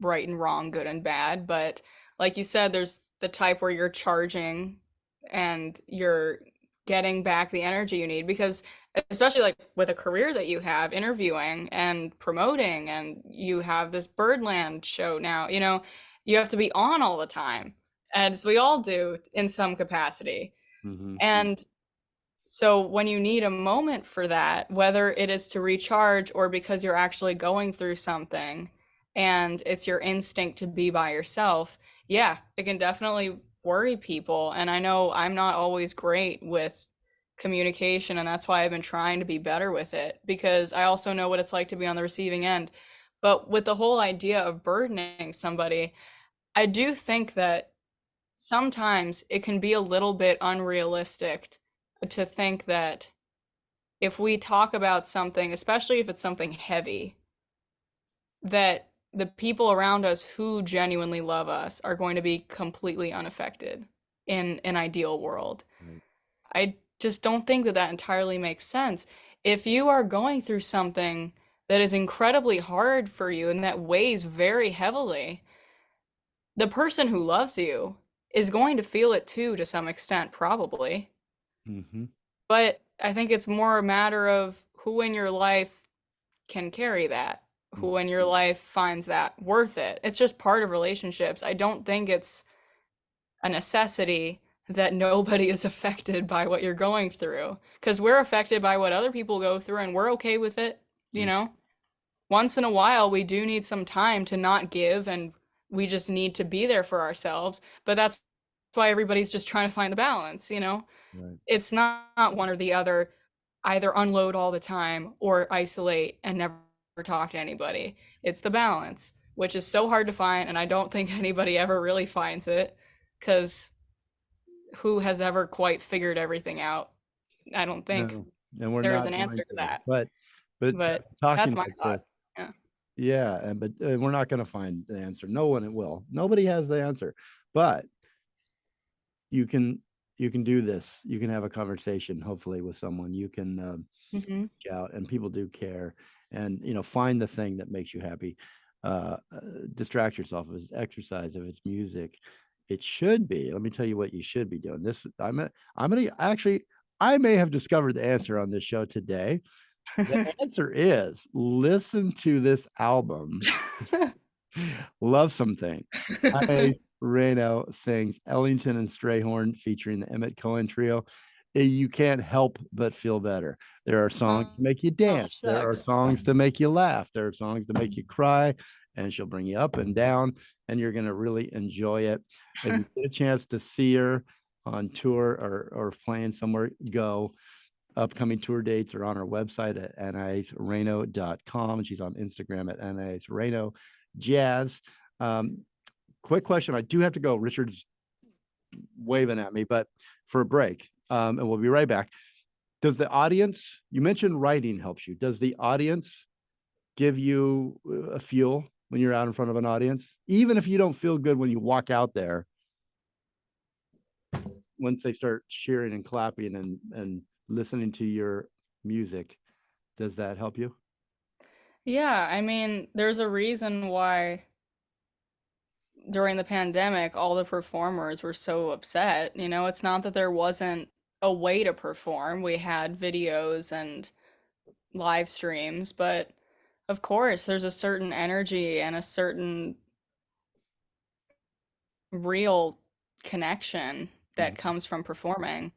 right and wrong, good and bad, but like you said, there's the type where you're charging and you're getting back the energy you need because especially like with a career that you have interviewing and promoting and you have this Birdland show now, you have to be on all the time as we all do in some capacity. Mm-hmm. And so when you need a moment for that, whether it is to recharge or because you're actually going through something and it's your instinct to be by yourself, yeah, it can definitely worry people. And I know I'm not always great with communication, and that's why I've been trying to be better with it because I also know what it's like to be on the receiving end. But with the whole idea of burdening somebody, I do think that sometimes it can be a little bit unrealistic to think that if we talk about something, especially if it's something heavy, that the people around us who genuinely love us are going to be completely unaffected in an ideal world. Right. I just don't think that that entirely makes sense. If you are going through something that is incredibly hard for you and that weighs very heavily, the person who loves you is going to feel it too to some extent, probably. Mm-hmm. But I think it's more a matter of who in your life can carry that, who in your life finds that worth it. It's just part of relationships. I don't think it's a necessity that nobody is affected by what you're going through because we're affected by what other people go through and we're okay with it, you Mm-hmm. know? Once in a while, we do need some time to not give and we just need to be there for ourselves. But that's why everybody's just trying to find the balance. Right. It's not one or the other, either unload all the time or isolate and never talk to anybody. It's the balance, which is so hard to find, and I don't think anybody ever really finds it because who has ever quite figured everything out? I don't think No, and we're there is not an answer going to to. that, But but that's talking my like thought. this, Yeah. yeah, and but we're not going to find the answer. No one will. Nobody has the answer. But you can do this. You can have a conversation, hopefully, with someone. You can Hmm. reach out, and people do care. And find the thing that makes you happy. Distract yourself. If it's exercise, if it's music, it should be. Let me tell you what you should be doing. I'm gonna actually. I may have discovered the answer on this show today. The answer is listen to this album. Love Something. Anais Reno sings Ellington and Strayhorn featuring the Emmett Cohen Trio. you can't help but feel better. There are songs to make you Oh, dance. There are shucks. songs to make you laugh. There are songs to make you cry, and she'll bring you up and down, and you're going to really enjoy it. If you get a chance to see her on tour or playing somewhere, go. Upcoming tour dates are on our website at anaisreno.com. She's on Instagram at Anais Reno Jazz. Quick question. I do have to go. Richard's waving at me, but for a break, and we'll be right back. Does the audience, you mentioned writing helps you. Does the audience give you a fuel when you're out in front of an audience? Even if you don't feel good when you walk out there, once they start cheering and clapping and listening to your music, does that help you? Yeah, I mean, there's a reason why during the pandemic all the performers were so upset. You know, it's not that there wasn't a way to perform. We had videos and live streams, but of course, there's a certain energy and a certain real connection that comes from performing.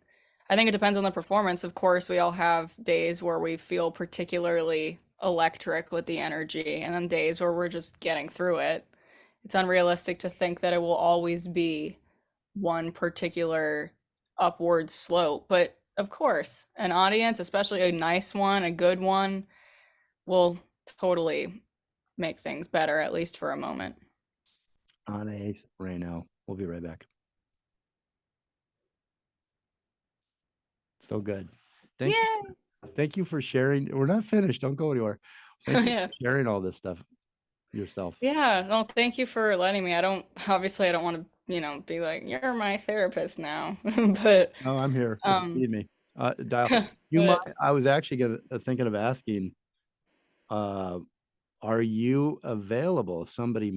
I think it depends on the performance. Of course, we all have days where we feel particularly electric with the energy, and then days where we're just getting through it. It's unrealistic to think that it will always be one particular upward slope. But of course, an audience, especially a nice one, a good one, will totally make things better, at least for a moment. Anais Reno. We'll be right back. So good. Thank you. Yay! Thank you for sharing. We're not finished. Don't go anywhere. Thank you Yeah. for sharing all this stuff yourself. Yeah, well, thank you for letting me. Obviously I don't want to, be like, you're my therapist now. But No, I'm here if you um need me. Dial. You might. but I was actually thinking of asking. Uh, are you available? If somebody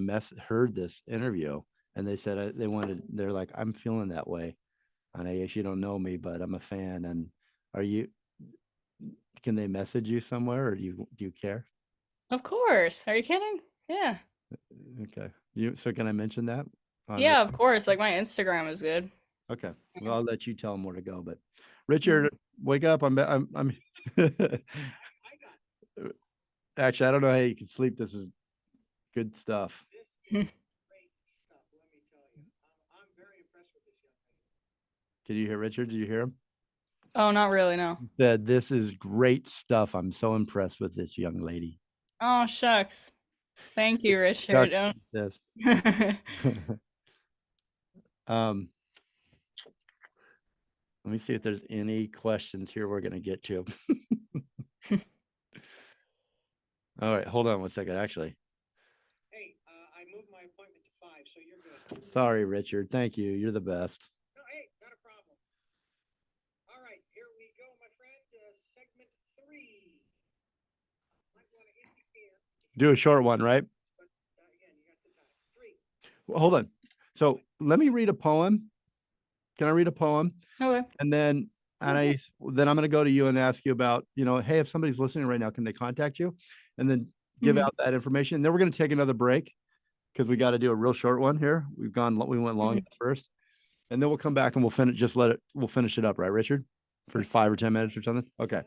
heard this interview and they said they wanted. They're like, I'm feeling that way, and I guess you don't know me, but I'm a fan. And are you? Can they message you somewhere, or do you care? of course. Are you kidding? Yeah. Okay. So can I mention that on? Yeah, of course. Like my Instagram is good. Okay. Well, I'll let you tell them where to go. But Richard, wake up. I'm actually, I don't know how you can sleep. This is good stuff. Can you hear Richard? Did you hear him? Oh, not really, no. He said, this is great stuff. I'm so impressed with this young lady. Oh, shucks. Thank you, Richard. Shucks, Oh. he says. um, let me see if there's any questions here we're going to get to. All right, hold on one second, actually. Hey, I moved my appointment to 5, so you're good. Sorry, Richard. Thank you. You're the best. No, hey, not a problem. All right, here we go, my friend. Segment 3. Might want to indicate. Do a short one, right? But again, you got the time. 3. Well, hold on. So let me read a poem. Can I read a poem? Okay. And then Anais, then I'm going to go to you and ask you about, hey, if somebody's listening right now, can they contact you? And then give out that information. And then we're going to take another break because we got to do a real short one here. We went long at first. And then we'll come back and we'll finish it up, right, Richard? For 5 or 10 minutes or something. Okay.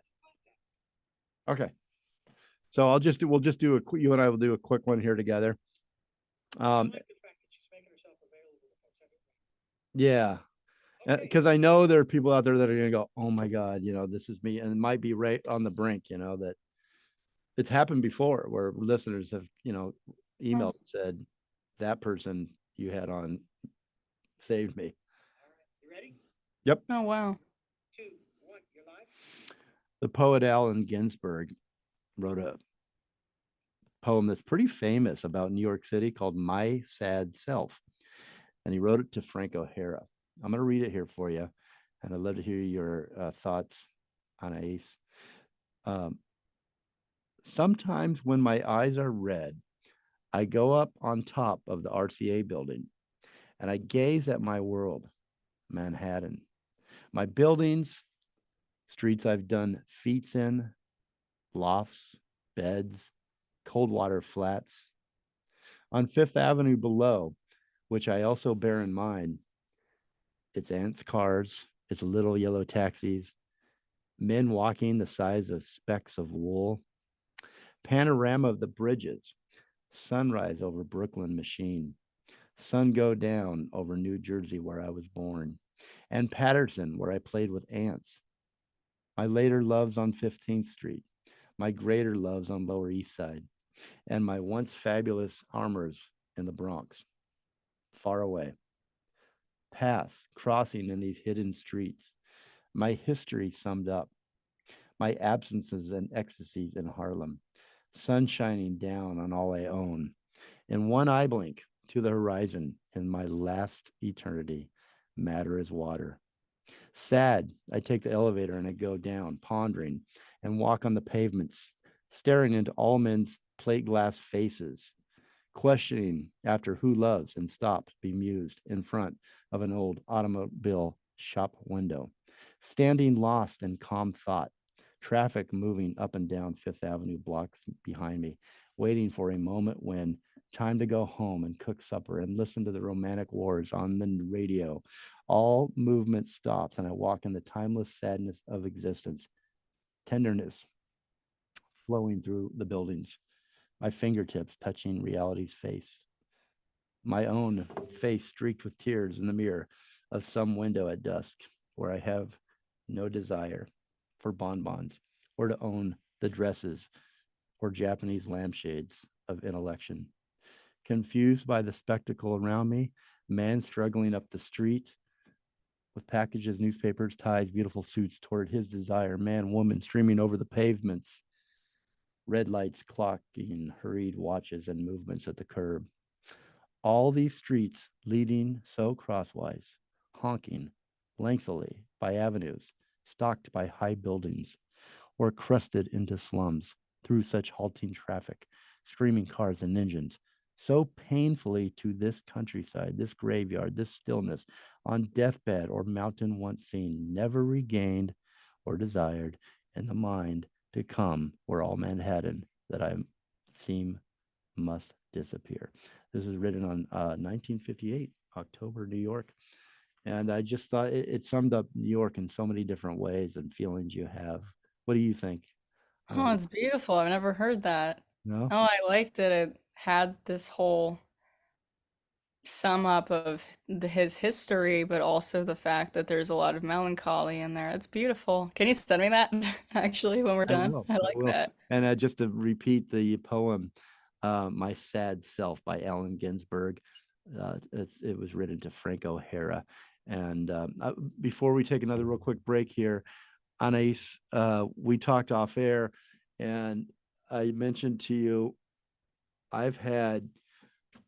Okay. So we'll just do you and I will do a quick one here together. I like the fact that she's making herself available to folks. Yeah. Because I know there are people out there that are going to go, oh my God, this is me. And it might be right on the brink, that it's happened before where listeners have, emailed and said, that person you had on saved me. All right. You ready? Yep. Oh, wow. 2, 1, you're live. The poet Allen Ginsberg wrote a poem that's pretty famous about New York City called My Sad Self. And he wrote it to Frank O'Hara. I'm going to read it here for you. And I'd love to hear your thoughts, Anais. Sometimes when my eyes are red, I go up on top of the RCA building and I gaze at my world, Manhattan, my buildings, streets I've done feats in, lofts, beds, cold water flats. On Fifth Avenue below, which I also bear in mind, it's ants' cars, its little yellow taxis, men walking the size of specks of wool, panorama of the bridges, sunrise over Brooklyn Machine, sun go down over New Jersey where I was born, and Patterson where I played with ants. My later loves on 15th Street, my greater loves on Lower East Side, and my once fabulous armors in the Bronx, far away. Paths crossing in these hidden streets, my history summed up, my absences and ecstasies in Harlem, sun shining down on all I own, in one eye blink to the horizon in my last eternity, matter is water. Sad, I take the elevator and I go down, pondering, and walk on the pavements, staring into all men's plate glass faces, questioning after who loves, and stop, bemused in front of an old automobile shop window, standing lost in calm thought, traffic moving up and down Fifth Avenue blocks behind me, waiting for a moment when time to go home and cook supper and listen to the romantic wars on the radio. All movement stops, and I walk in the timeless sadness of existence, tenderness flowing through the buildings, my fingertips touching reality's face, my own face streaked with tears in the mirror of some window at dusk where I have no desire for bonbons or to own the dresses or Japanese lampshades of intellection. Confused by the spectacle around me, man struggling up the street with packages, newspapers, ties, beautiful suits toward his desire, man, woman streaming over the pavements, red lights clocking hurried watches and movements at the curb. All these streets leading so crosswise, honking lengthily by avenues, stocked by high buildings, or crusted into slums through such halting traffic, screaming cars and engines, so painfully to this countryside, this graveyard, this stillness, on deathbed or mountain once seen, never regained or desired in the mind to come where all Manhattan that I seem must disappear. This is written on 1958, October, New York. And I just thought it summed up New York in so many different ways and feelings you have. What do you think? Oh, it's beautiful. I've never heard that. No? Oh, I liked it. It had this whole sum up of his history, but also the fact that there's a lot of melancholy in there. It's beautiful. Can you send me that actually when we're I done? will. I I like will. that. And just to repeat the poem, My Sad Self by Allen Ginsberg. It was written to Frank O'Hara. And before we take another real quick break here, Anais, we talked off air, and I mentioned to you, I've had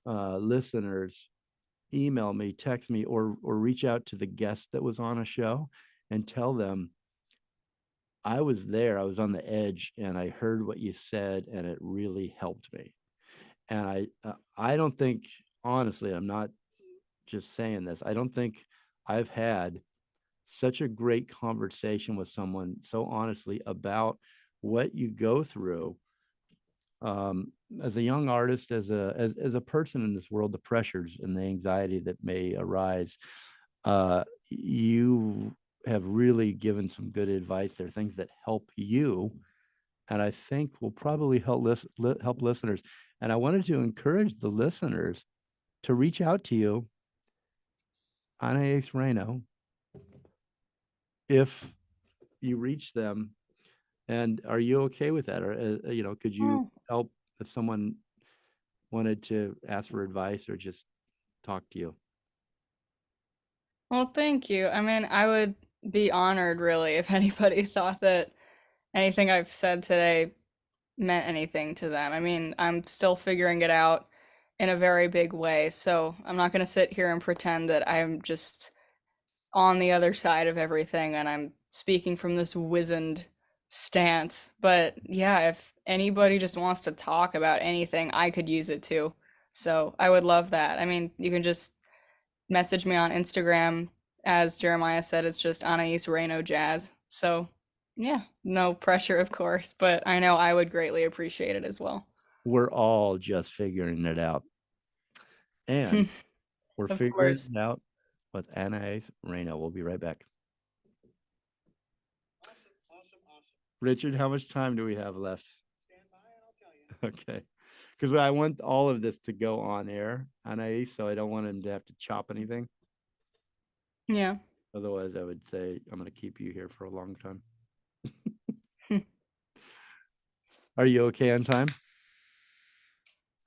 listeners email me, text me, or reach out to the guest that was on a show and tell them, I was there, I was on the edge, and I heard what you said, and it really helped me. And I don't think, honestly, I'm not just saying this, I don't think I've had such a great conversation with someone so honestly about what you go through as a young artist, as a person in this world, the pressures and the anxiety that may arise. You have really given some good advice. There are things that help you, and I think will probably help listeners. And I wanted to encourage the listeners to reach out to you, Anais Reno, if you reach them. And are you okay with that? Or, could you Oh, help if someone wanted to ask for advice or just talk to you? well, thank you. I mean, I would be honored really if anybody thought that anything I've said today meant anything to them. I mean, I'm still figuring it out in a very big way, so I'm not going to sit here and pretend that I'm just on the other side of everything and I'm speaking from this wizened stance. But yeah, if anybody just wants to talk about anything, I could use it too. So I would love that. I mean, you can just message me on Instagram. As Jeremiah said, it's just Anais Reno Jazz. So yeah, no pressure, of course, but I know I would greatly appreciate it as well. We're all just figuring it out. And we're Of figuring course. it out with Anais Reno. We'll be right back. Richard, how much time do we have left? Stand by and I'll tell you. Okay. Because I want all of this to go on air, Anais, so I don't want him to have to chop anything. Yeah. Otherwise, I would say I'm going to keep you here for a long time. Are you okay on time,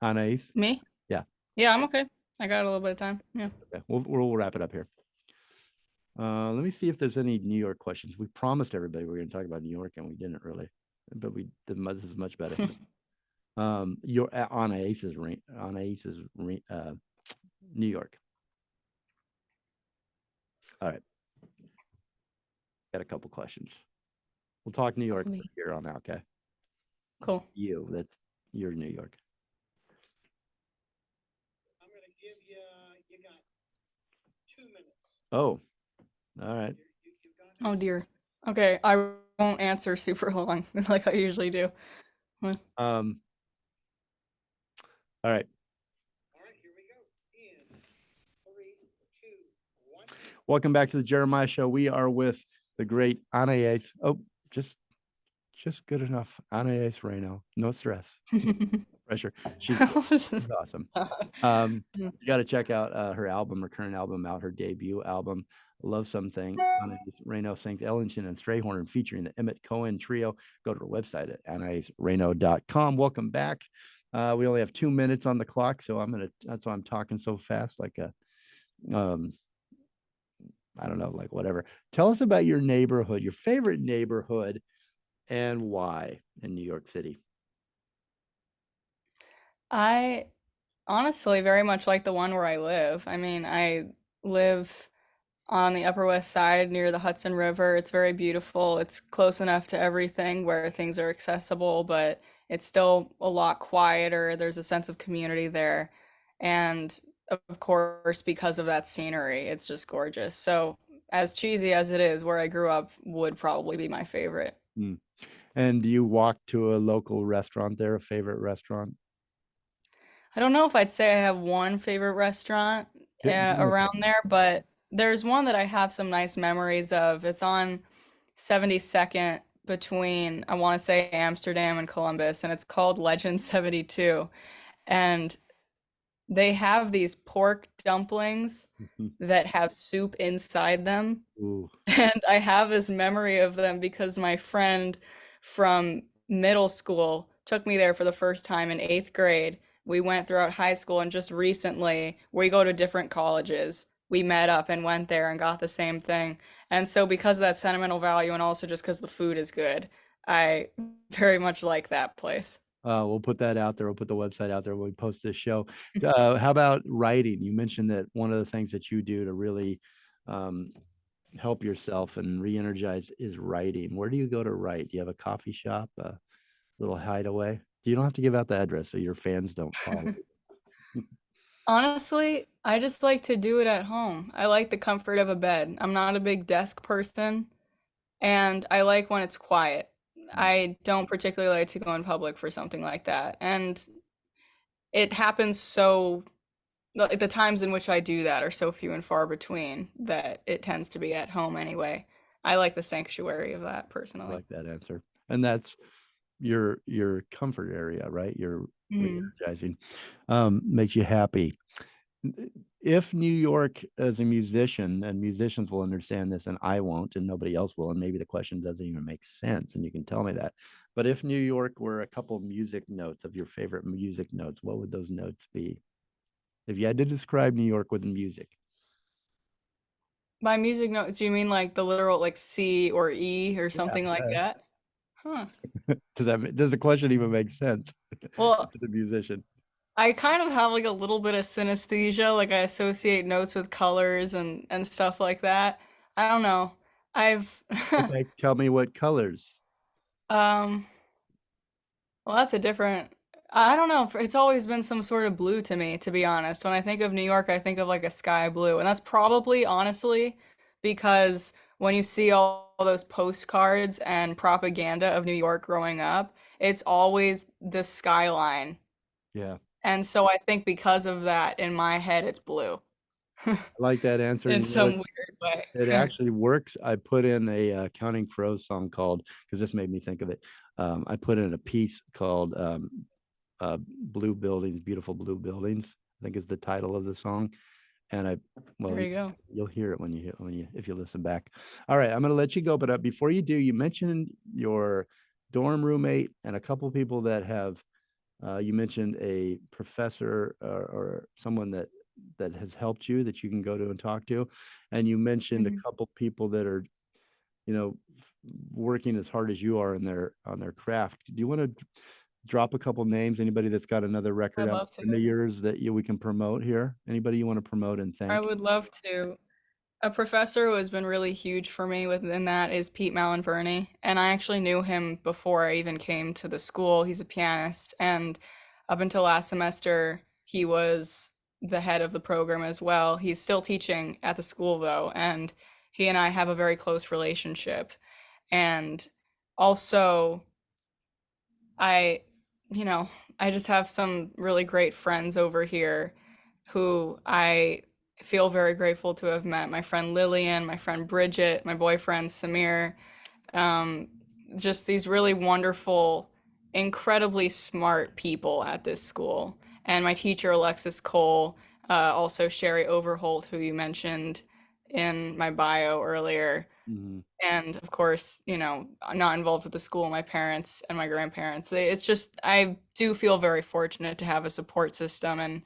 Anais? Me? Yeah. Yeah, I'm okay. I got a little bit of time. Yeah. Okay. We'll wrap it up here. Let me see if there's any New York questions. We promised everybody we were going to talk about New York, and we didn't really, but this is much better. Your Anais is New York. All right. Got a couple questions. We'll talk New York from here on out, okay? Cool. That's your New York. I'm going to give you, you got 2 minutes. Oh, all right. You've got Oh dear. Okay, I won't answer super long like I usually do. All right. All right, here we go. In 3, 2, 1. Welcome back to the Jeremiah Show. We are with the great Anais. Oh, just good enough. Anais Reno. No stress. Pressure. She's awesome. You got to check out her album, her current album out, her debut album, Love Something. Anais Reno sings Ellington and Strayhorn, featuring the Emmett Cohen Trio. Go to her website at anaisreno.com. Welcome back. We only have 2 minutes on the clock, so that's why I'm talking so fast, like a I don't know, like whatever. Tell us about your neighborhood, your favorite neighborhood, and why in New York City. I honestly very much like the one where I live. I mean, I live on the Upper West Side near the Hudson River. It's very beautiful. It's close enough to everything where things are accessible, but it's still a lot quieter. There's a sense of community there. And of course, because of that scenery, it's just gorgeous. So, as cheesy as it is, where I grew up would probably be my favorite. And do you walk to a local restaurant there, a favorite restaurant? I don't know if I'd say I have one favorite restaurant around there, but there's one that I have some nice memories of. It's on 72nd between, I want to say, Amsterdam and Columbus, and it's called Legend 72. And they have these pork dumplings that have soup inside them. Ooh. And I have this memory of them because my friend from middle school took me there for the first time in 8th grade. We went throughout high school, and just recently, we go to different colleges. We met up and went there and got the same thing. And so, because of that sentimental value, and also just because the food is good, I very much like that place. We'll put that out there. We'll put the website out there when we post this show. How about writing? You mentioned that one of the things that you do to really help yourself and re-energize is writing. Where do you go to write? Do you have a coffee shop, a little hideaway? You don't have to give out the address so your fans don't follow. Honestly, I just like to do it at home. I like the comfort of a bed. I'm not a big desk person, and I like when it's quiet. I don't particularly like to go in public for something like that. And it happens so, like, the times in which I do that are so few and far between that it tends to be at home anyway. I like the sanctuary of that I personally. like that answer. And that's your comfort area, right? Your re-energizing makes you happy. If New York, as a musician, and musicians will understand this and I won't and nobody else will, and maybe the question doesn't even make sense and you can tell me that, but if New York were a couple of music notes of your favorite music notes, what would those notes be if you had to describe New York with music? By music notes, do you mean like the literal like C or E or something like yes. that? Huh. Does the question even make sense Well, to the musician? I kind of have like a little bit of synesthesia, like I associate notes with colors and stuff like that. I don't know. I've Okay, tell me what colors. um well, that's a different, I don't know. It's always been some sort of blue to me, to be honest. When I think of New York, I think of like a sky blue, and that's probably honestly because when you see all those postcards and propaganda of New York growing up, it's always the skyline. Yeah. And so I think because of that, in my head, it's blue. I like that answer. in And you know some what? weird way. It actually works. I put in a Counting Crows song called, because this made me think of it. I put in a piece called Blue Buildings, Beautiful Blue Buildings, I think is the title of the song. And well, There you go. you'll hear it if you listen back. All right, I'm going to let you go. But before you do, you mentioned your dorm roommate and a couple people that have, you mentioned a professor or someone that has helped you that you can go to and talk to. And you mentioned a couple people that are, working as hard as you are on their craft. Do you want to drop a couple names? Anybody that's got another record I'd out love to. in the years that we can promote here? Anybody you want to promote and I thank? would love to. A professor who has been really huge for me within that is Pete Malinverni, and I actually knew him before I even came to the school. He's a pianist, and up until last semester, he was the head of the program as well. He's still teaching at the school though, and he and I have a very close relationship. And also, I, I just have some really great friends over here who I feel very grateful to have met. My friend Lillian, my friend Bridget, my boyfriend Samir, um, just these really wonderful, incredibly smart people at this school. And my teacher, Alexis Cole, also Sherry Overholt, who you mentioned in my bio earlier. And of course, I'm not involved with the school, my parents and my grandparents. It's just, I do feel very fortunate to have a support system and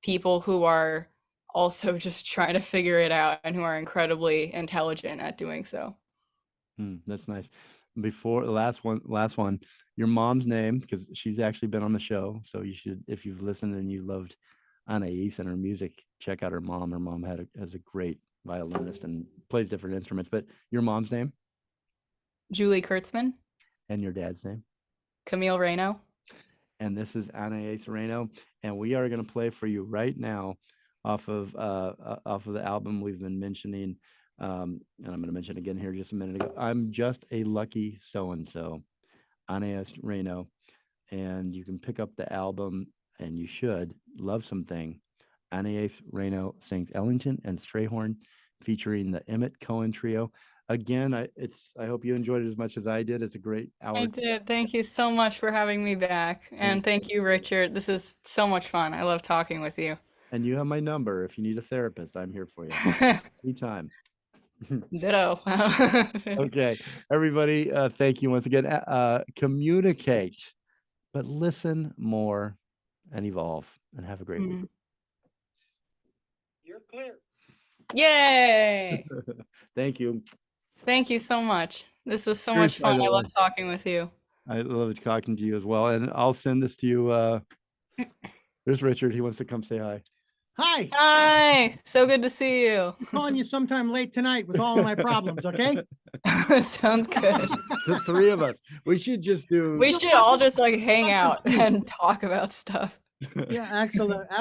people who are also just trying to figure it out and who are incredibly intelligent at doing so. That's nice. Before the last one, your mom's name, because she's actually been on the show. So you should, if you've listened and you loved Anaïs and her music, check out her mom. Her mom has a great violinist and plays different instruments. But your mom's name Julie Kurtzman, and your dad's name. Camille Reno. And this is Anais Reno, and we are going to play for you right now off of the album we've been mentioning. And I'm going to mention again here just a minute ago. I'm Just a Lucky So-and-so, Anais Reno. And you can pick up the album, and you should love something. Anais Reno sings Ellington and Strayhorn, featuring the Emmett Cohen Trio. Again, I hope you enjoyed it as much as I did. It's a great hour. I did. Thank you so much for having me back. And thank you, Richard. This is so much fun. I love talking with you. And you have my number. If you need a therapist, I'm here for you anytime. Ditto. Okay, everybody, thank you once again. Communicate, but listen more and evolve, and have a great week. You're clear. Yay! Thank you. Thank you so much. This was so Cheers, much fun. by I the love way. talking with you. I love talking to you as well. And I'll send this to you. There's Richard. He wants to come say hi. Hi. Hi. So good to see you. I'm calling you sometime late tonight with all of my problems, okay? Sounds good. The three of us. We should just do. We should all just like hang out and talk about stuff. Yeah, excellent.